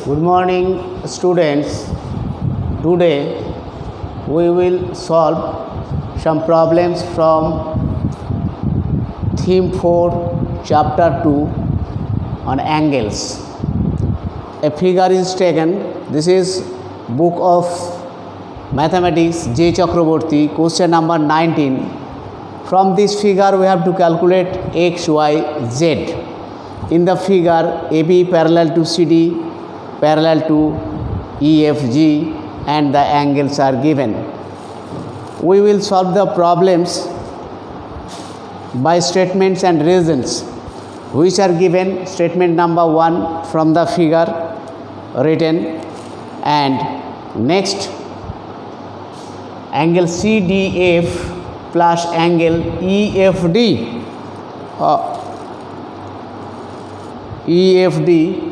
Good morning, students. Today we will solve some problems from theme 4, chapter 2 on angles. A figure is taken. This is book of mathematics J. Chakraborty, question number 19. From this figure we have to calculate x, y, z. In the figure, AB parallel to CD, parallel to EFG, and the angles are given. We will solve the problems by statements and reasons which are given. Statement number 1 from the figure written, and next angle CDF plus angle EFD. EFD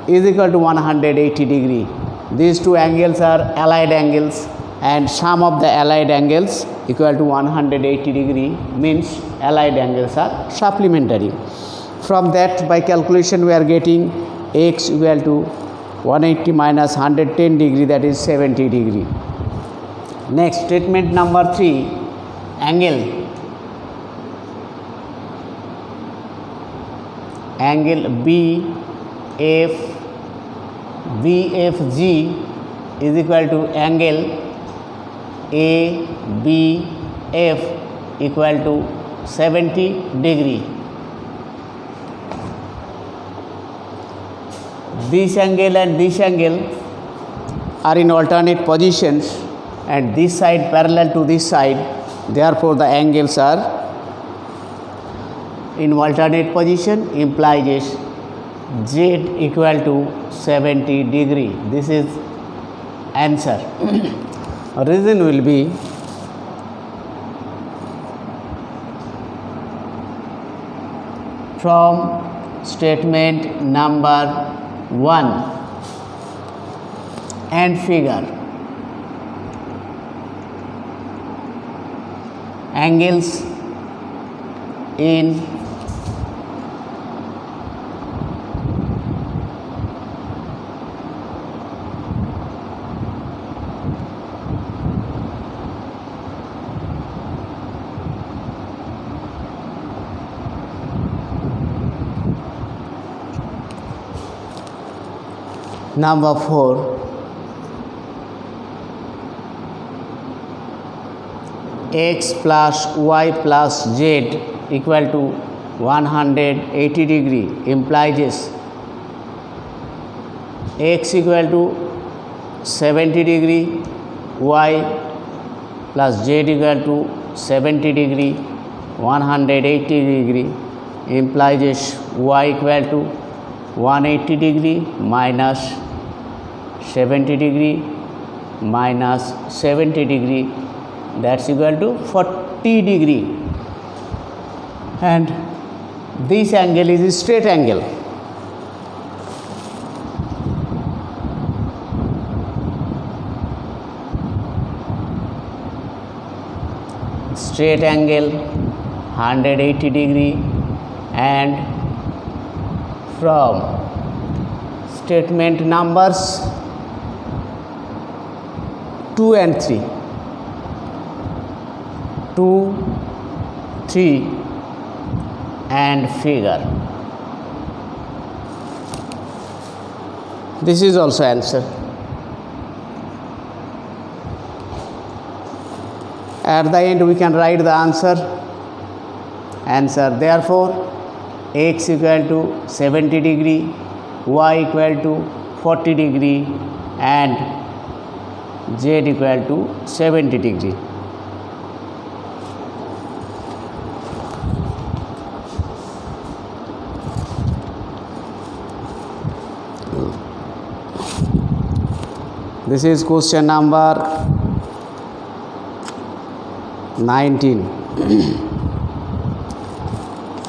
is equal to 180 degree. These two angles are allied angles, and sum of the allied angles equal to 180 degree, means allied angles are supplementary. From that, by calculation we are getting x equal to 180 minus 110 degree, that is 70 degree. Next, statement number 3, angle BFG is equal to angle ABF equal to 70 degree. This angle and this angle are in alternate positions, and this side parallel to this side, therefore the angles are in alternate position, implies Z equal to 70 degree. This is answer. Reason will be from statement number 1 and figure. Angles in number 4, x plus y plus z equal to 180 degree, implies x equal to 70 degree, y plus z equal to 70 degree, 180 degree, implies y equal to 180 degree minus 70 degree minus 70 degree, that's equal to 40 degree, and this angle is a straight angle. Straight angle 180 degree, and from statement numbers 2 and 3, 2, 3 and figure. This is also answer. At the end we can write the answer. Therefore, x equal to 70 degree, y equal to 40 degree, and z equal to 70 degree. This is question number 19.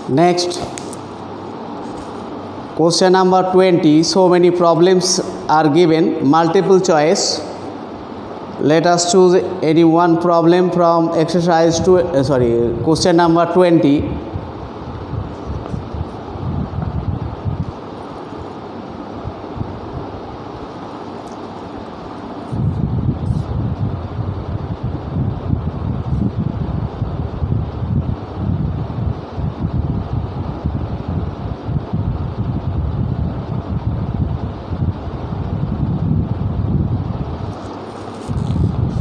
Next, question number 20. So many problems are given, multiple choice. Let us choose any one problem from exercise question number 20.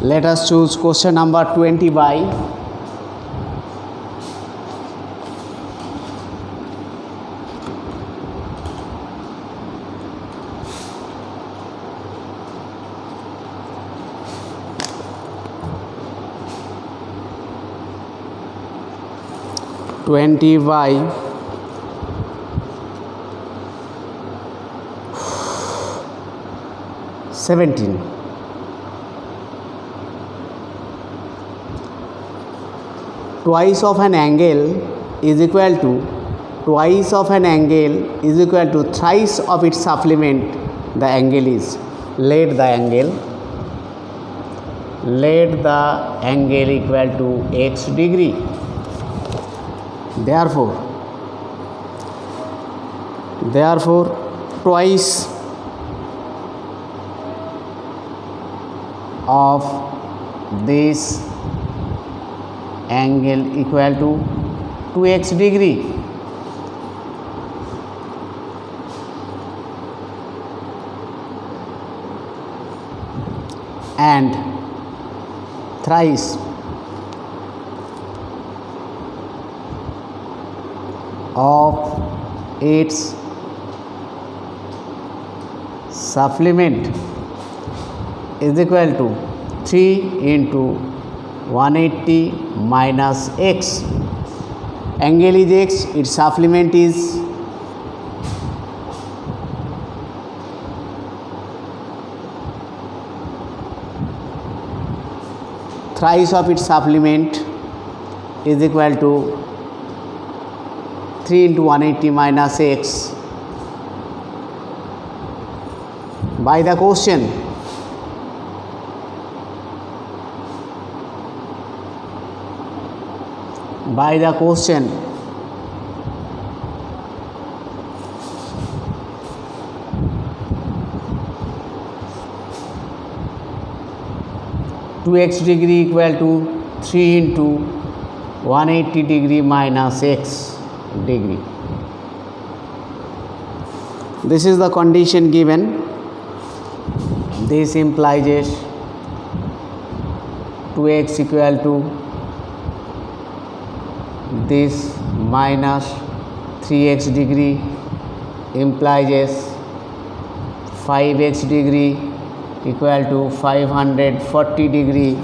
Let us choose question number 20 by twenty by 17. Twice of an angle is equal to thrice of its supplement. The angle is, let the angle equal to x degree. Therefore twice of this angle equal to 2x degree. And thrice of its supplement is equal to 3 into 180 minus x. Angle is x, its supplement is thrice of its supplement is equal to 3 into 180 minus x. By the question, two x degree equal to 3 into 180 degree minus x degree. This is the condition given. This implies 2x equal to this minus 3x degree implies 5x degree equal to 540 degree.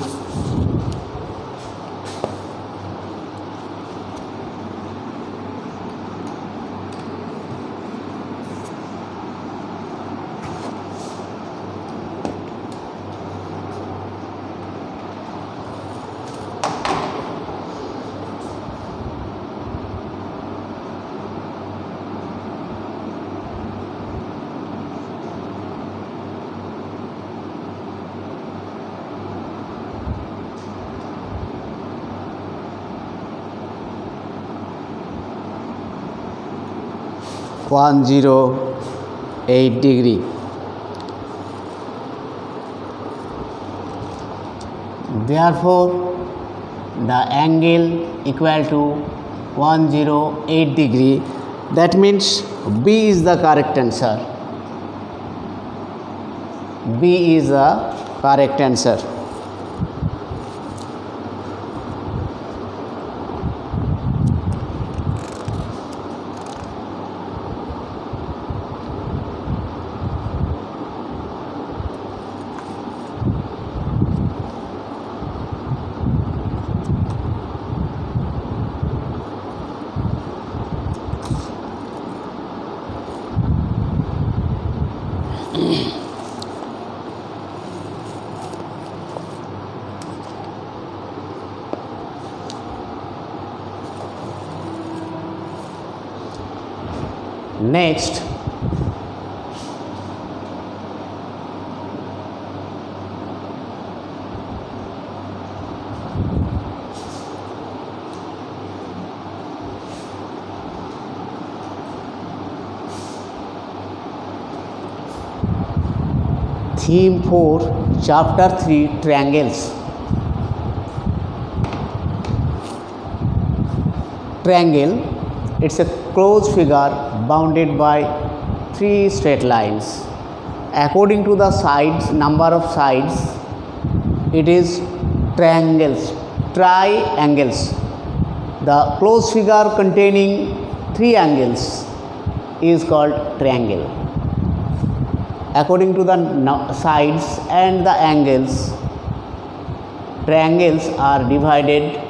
One 108 degree. Therefore, the angle equal to 108 degree. That means B is the correct answer. B is the correct answer. Next, theme 4, chapter 3, triangles. Triangle, it's a closed figure bounded by 3 straight lines. According to the sides, number of sides, it is triangles, triangles. The closed figure containing three angles is called triangle. According to the sides and the angles, triangles are divided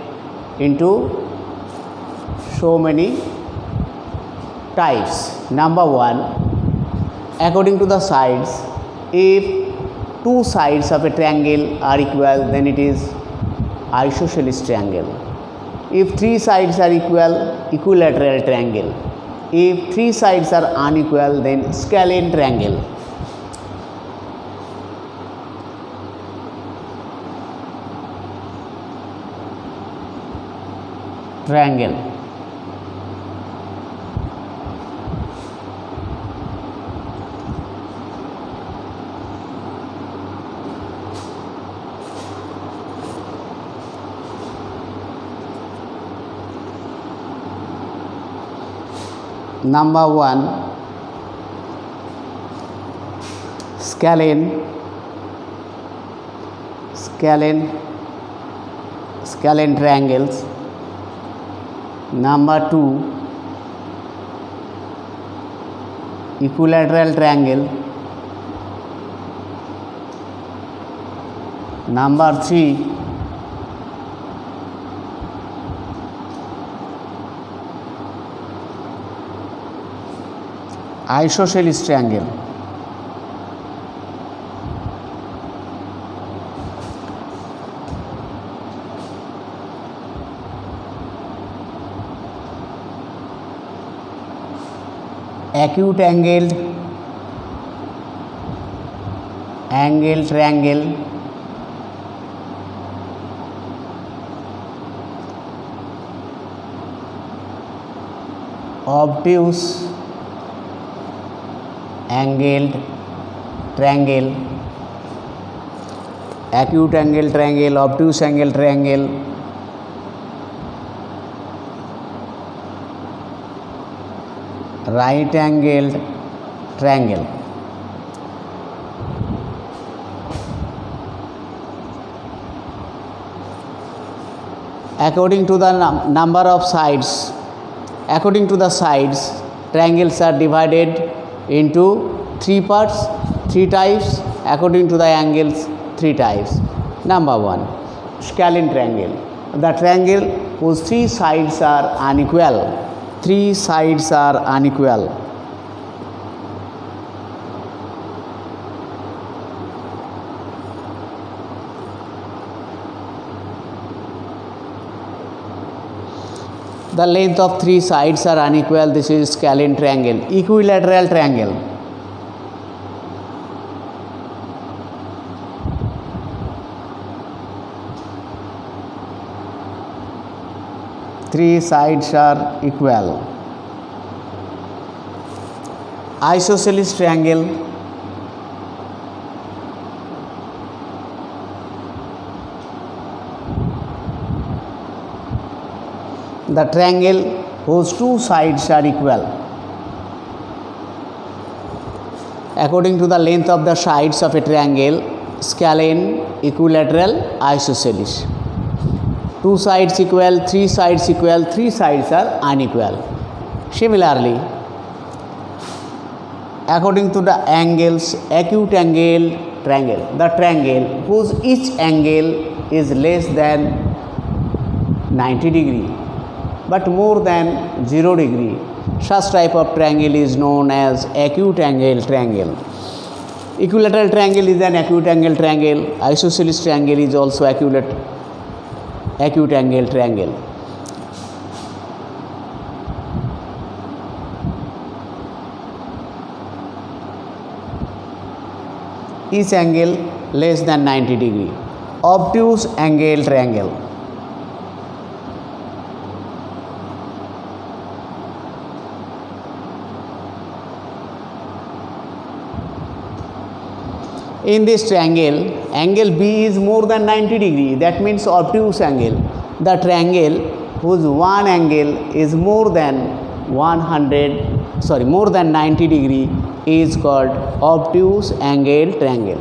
into so many types. Number one, according to the sides, if two sides of a triangle are equal, then it is isosceles triangle. If three sides are equal, equilateral triangle. If three sides are unequal, then scalene triangle. Triangle. Number one, scalene triangles. Number two, equilateral triangle. Number three, isosceles triangle. Acute angled triangle. Obtuse angled triangle. Acute angle triangle, obtuse angle triangle. Right angled triangle. According to the number of sides, according to the sides, triangles are divided into three parts, three types. According to the angles, three types. Number one, scalene triangle. The triangle whose three sides are unequal. Three sides are unequal. The length of three sides are unequal. This is scalene triangle. Equilateral triangle. Three sides are equal. Isosceles triangle. The triangle whose two sides are equal. According to the length of the sides of a triangle, scalene, equilateral, isosceles. Two sides equal, three sides equal, three sides are unequal. Similarly, according to the angles, acute angle triangle, the triangle whose each angle is less than 90 degree but more than 0 degree, such type of triangle is known as acute angle triangle. Equilateral triangle is an acute angle triangle. Isosceles triangle is also acute angle triangle. Each angle less than 90 degree. Obtuse angle triangle. In this triangle, angle B is more than 90 degree. That means obtuse angle. The triangle whose one angle is more than 90 degree is called obtuse angle triangle.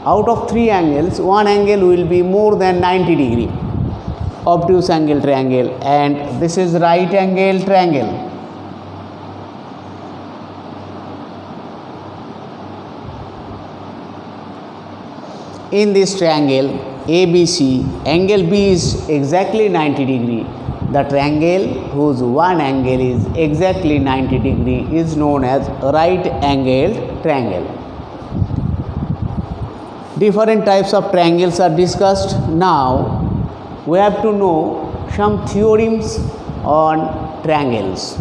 out of three angles, one angle will be more than 90 degree. Obtuse angle triangle, and this is right angle triangle. In this triangle ABC, angle B is exactly 90 degree. The triangle whose one angle is exactly 90 degree is known as right angled triangle. Different types of triangles are discussed. Now we have to know some theorems on triangles.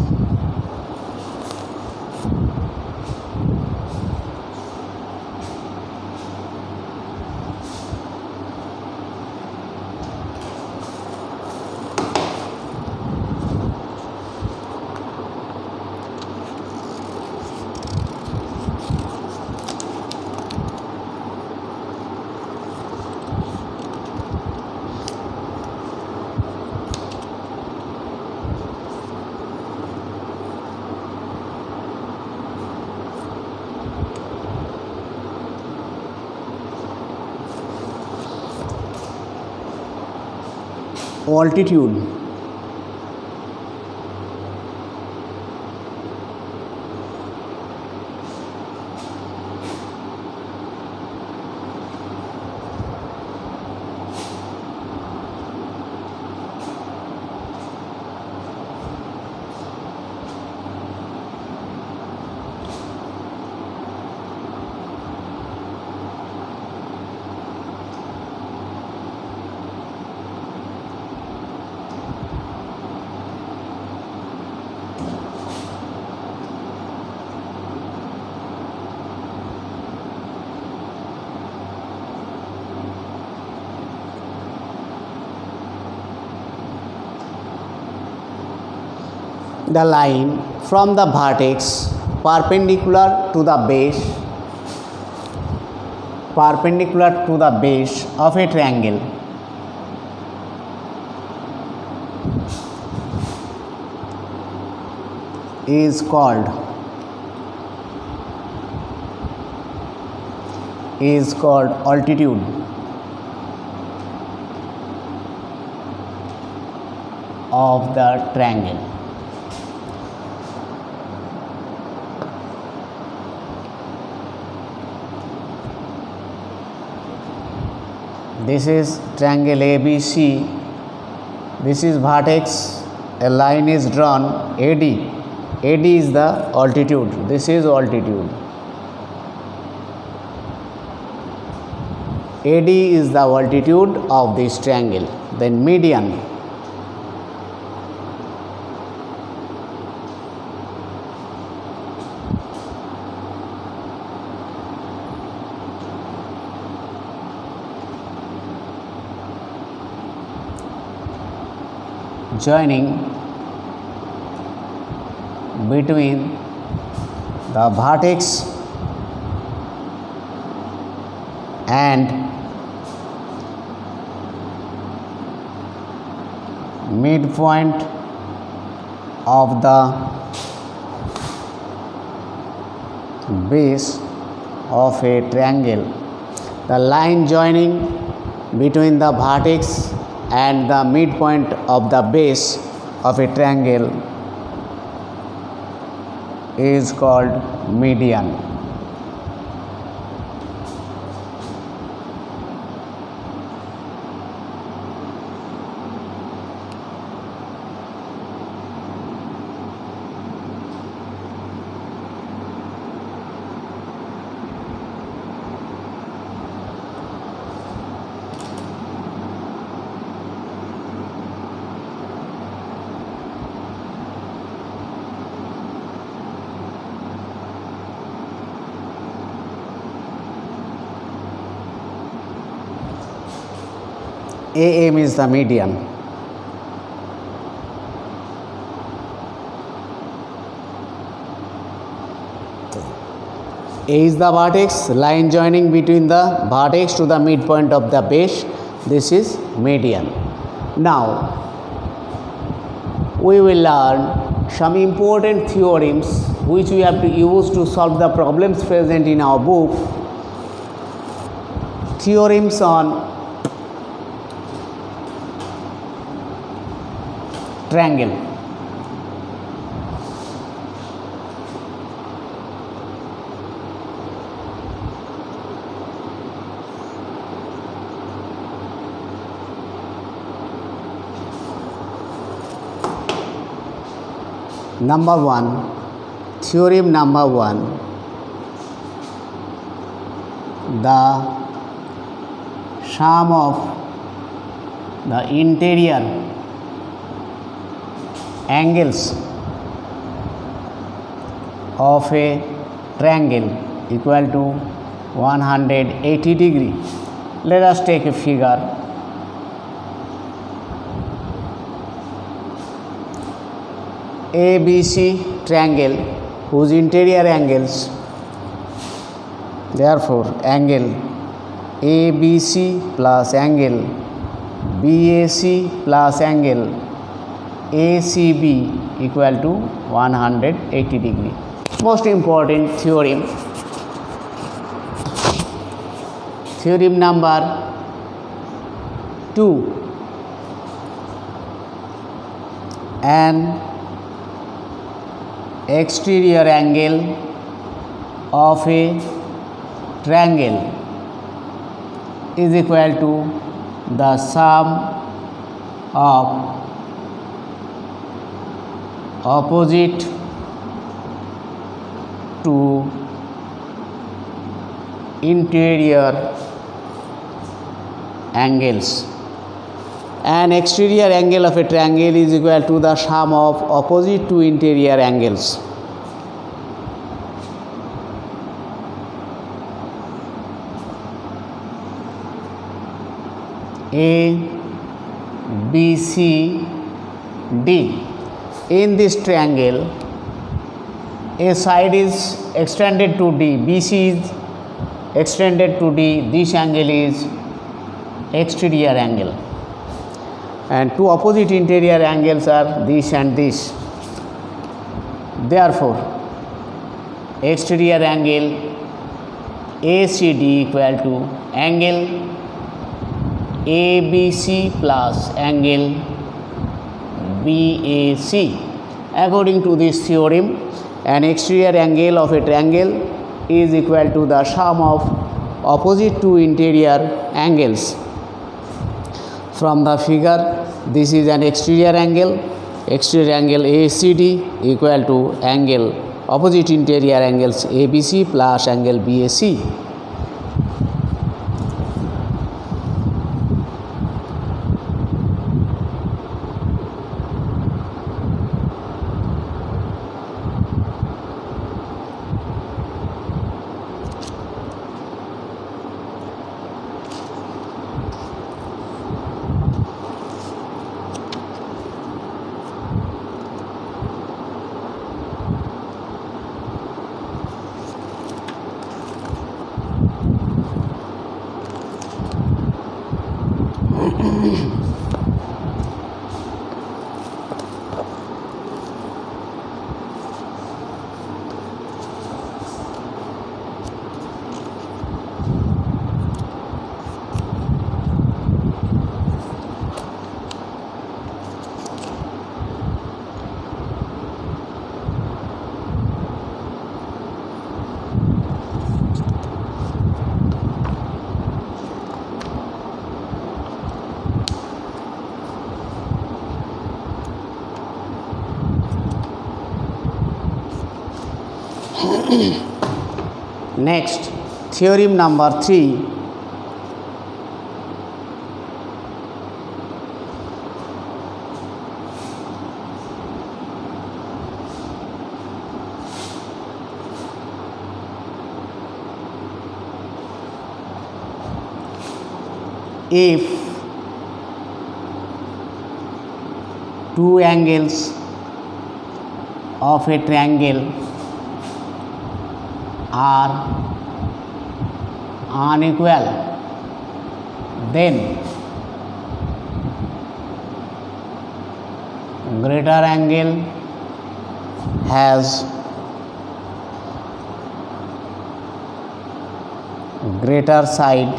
Altitude. The line from the vertex perpendicular to the base of a triangle is called altitude. Of the triangle. This is triangle ABC. This is vertex. A line is drawn AD. AD is the altitude. This is altitude. AD is the altitude of this triangle. Then median. Joining between the vertex and midpoint of the base of a triangle. The line joining between the vertex and the midpoint of the base of a triangle is called median. AM is the median. A is the vertex, line joining between the vertex to the midpoint of the base. This is median. Now we will learn some important theorems which we have to use to solve the problems present in our book. theorems on triangle. Number 1, theorem number 1, the sum of the interior angles of a triangle equal to 180 degree. Let us take a figure. ABC triangle whose interior angles, therefore angle ABC plus angle BAC plus angle ACB equal to 180 degree. Most important theorem, theorem number 2, an exterior angle of a triangle is equal to the sum of opposite to interior angles. An exterior angle of a triangle is equal to the sum of opposite to interior angles. A, B, C, D. In this triangle, a side is extended to D, BC is extended to D, this angle is exterior angle, and two opposite interior angles are this and this. Therefore, exterior angle ACD equal to angle ABC plus angle BAC. According to this theorem, an exterior angle of a triangle is equal to the sum of opposite to interior angles. From the figure, this is an exterior angle ACD equal to angle opposite interior angles ABC plus angle BAC. Next, theorem number 3. If two angles of a triangle are unequal, then greater angle has greater side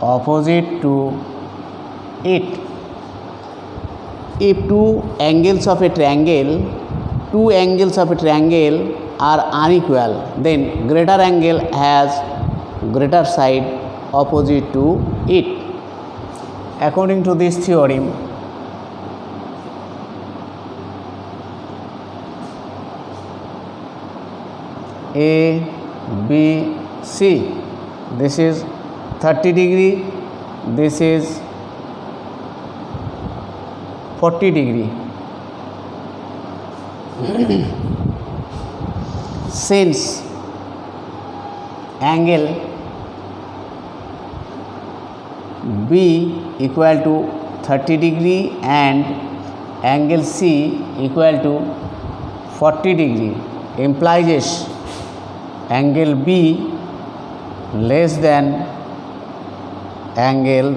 opposite to it. If two angles of a triangle are unequal, then greater angle has greater side opposite to it. According to this theorem, A, B, C, this is 30 degree, this is 40 degree. Since angle B equal to 30 degree and angle C equal to 40 degree, implies angle B less than angle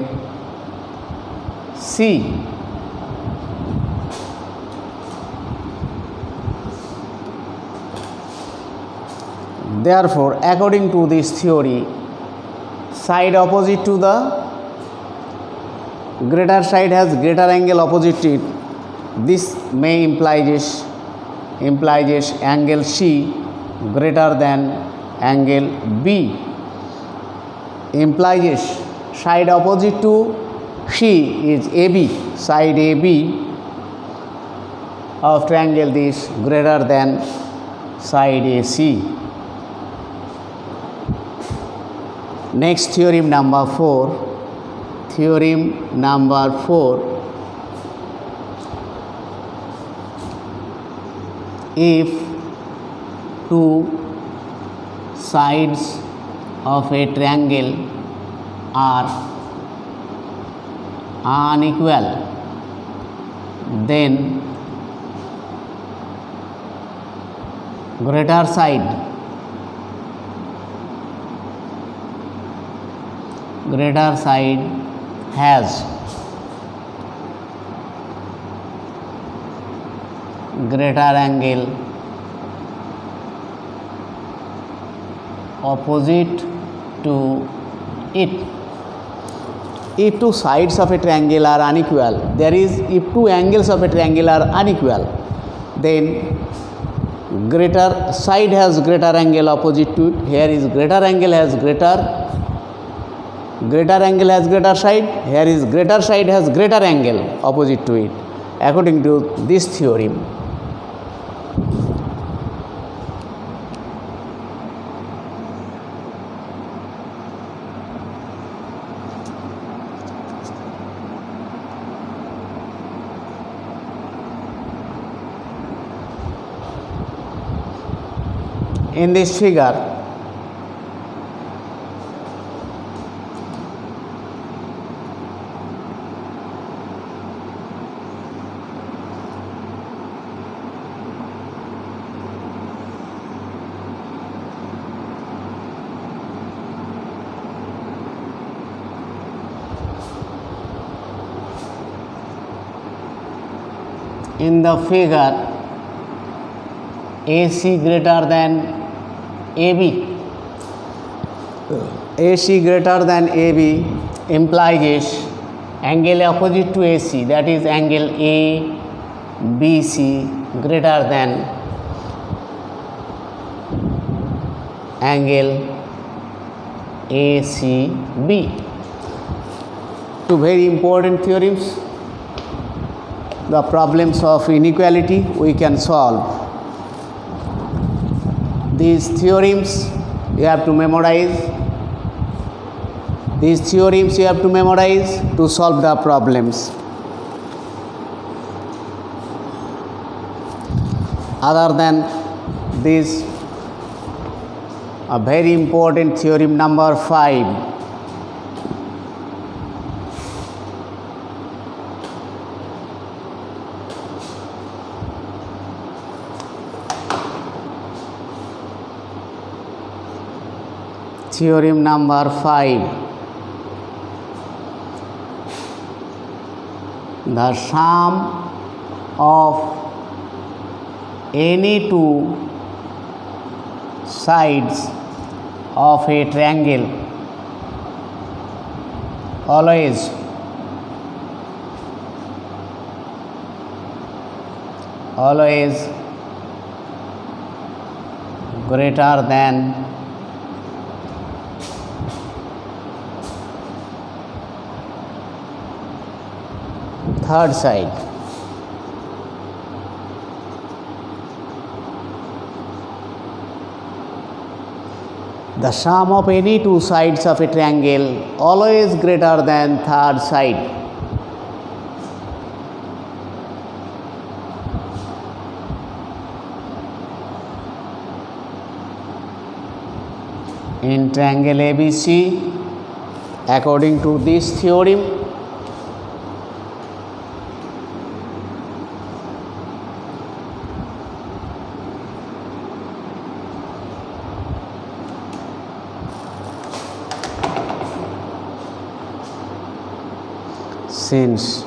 C. Therefore, according to this theory, side opposite to the greater side has greater angle opposite to it. This may implies angle C greater than angle B. Implies side opposite to C is AB, side AB of triangle this greater than side AC. Next, theorem number 4. Theorem number 4. If two sides of a triangle are unequal, then greater side has greater angle opposite to it. If two sides of a triangle are unequal, if two angles of a triangle are unequal, then greater side has greater angle opposite to it. Here is greater angle has greater side, here is greater side has greater angle opposite to it, according to this theorem. In this figure, AC greater than AB. AC greater than AB implies angle opposite to AC, that is angle ABC greater than angle ACB. Two very important theorems. The problems of inequality we can solve. These theorems you have to memorize. To solve the problems. Other than this, a very important theorem number 5. Theorem number 5. The sum of any two sides of a triangle always greater than third side. The sum of any two sides of a triangle always greater than third side. In triangle ABC, according to this theorem, since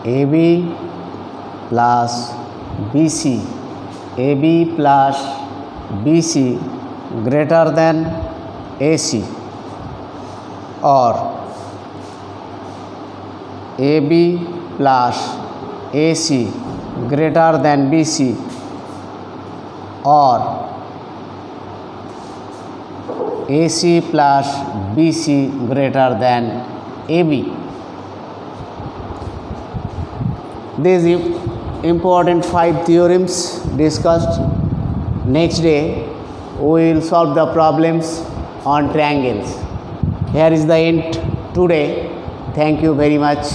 AB plus BC greater than AC, or AB plus AC greater than BC, or AC plus BC greater than AB. These important 5 theorems discussed. Next day we will solve the problems on triangles. Here is the end today. Thank you very much.